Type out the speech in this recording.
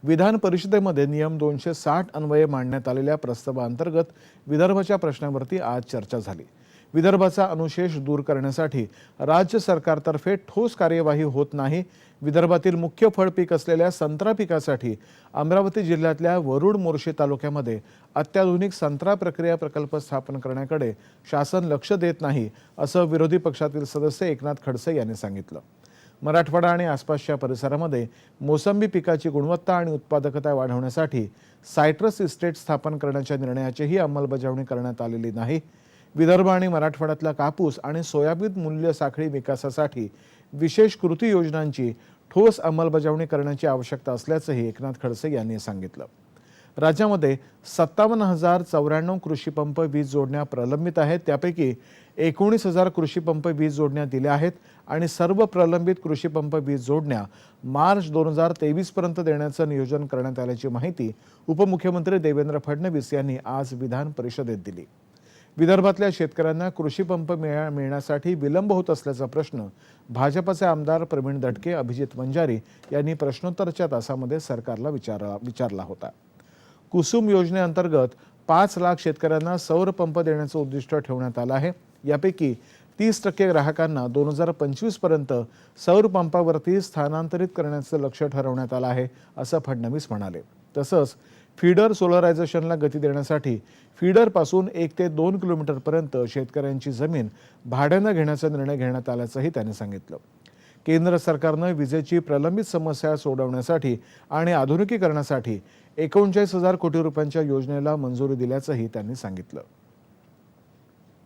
विधान परिषदेमध्ये नियम 260 अन्वये मांडण्यात आलेल्या प्रस्तावाअंतर्गत विदर्भाच्या प्रश्नावरती आज चर्चा झाली। विदर्भाचा अनुशेष दूर करण्यासाठी राज्य सरकारतर्फे ठोस कार्यवाही होत नाही। विदर्भातील मुख्य फळ पीक असलेल्या संत्रा पिकासाठी अमरावती जिल्ह्यातल्या वरुड मोर्शी तालुक्यामध्ये अत्याधुनिक संत्रा प्रक्रिया प्रकल्प स्थापन करण्याकडे शासन लक्ष देत नाही, असं विरोधी पक्षातील सदस्य एकनाथ खडसे यांनी सांगितलं। मराठवाडा आणि आसपासच्या परिसरामध्ये मोसंबी पिकाची गुणवत्ता आणि उत्पादकता वाढवण्यासाठी सायट्रस इस्टेट स्थापन करण्याच्या निर्णयाचीही अंमलबजावणी करण्यात आलेली नाही। विदर्भ आणि मराठवाड्यातला कापूस आणि सोयाबीन मूल्य साखळी विकासासाठी विशेष कृती योजनांची ठोस अंमलबजावणी करण्याची आवश्यकता असल्याचंही एकनाथ खडसे यांनी सांगितलं। राज्यामध्ये 57,094 कृषी पंप वीज जोडण्या प्रलंबित आहेत। त्यापैकी 19,000 कृषी पंप वीज जोडण्या दिल्या आहेत आणि सर्व प्रलंबित कृषी पंप वीज जोडण्या मार्च 2023 पर्यंत देण्याचं नियोजन करण्यात आल्याची माहिती उपमुख्यमंत्री देवेंद्र फडणवीस यांनी आज विधान परिषदेत दिली। विदर्भातल्या शेतकऱ्यांना कृषी पंप मिळण्यासाठी विलंब होत असल्याचा प्रश्न भाजपचे आमदार प्रवीण दटके, अभिजित वंजारी यांनी प्रश्नोत्तराच्या तासामध्ये सरकारला विचारला होता। कुसुम योजनेअंतर्गत 5 लाख शेतकऱ्यांना सौर पंप देण्याचं उद्दिष्ट ठेवण्यात आलं आहे। यापैकी 30% ग्राहकांना 2025 पर्यंत सौर पंपावरती स्थानांतरित करण्याचं लक्ष्य ठरवण्यात आलं आहे, असं फडणवीस म्हणाले। तसंच फीडर सोलरायझेशनला गती देण्यासाठी फीडरपासून 1 ते 2 किलोमीटरपर्यंत शेतकऱ्यांची जमीन भाड्यानं घेण्याचा निर्णय घेण्यात आल्याचंही त्यांनी सांगितलं। केंद्र सरकारनं विजेची प्रलंबित समस्या सोडवण्यासाठी आणि आधुनिकीकरणासाठी 39,000 कोटी रुपयांच्या योजनेला मंजुरी दिल्याचंही त्यांनी सांगितलं।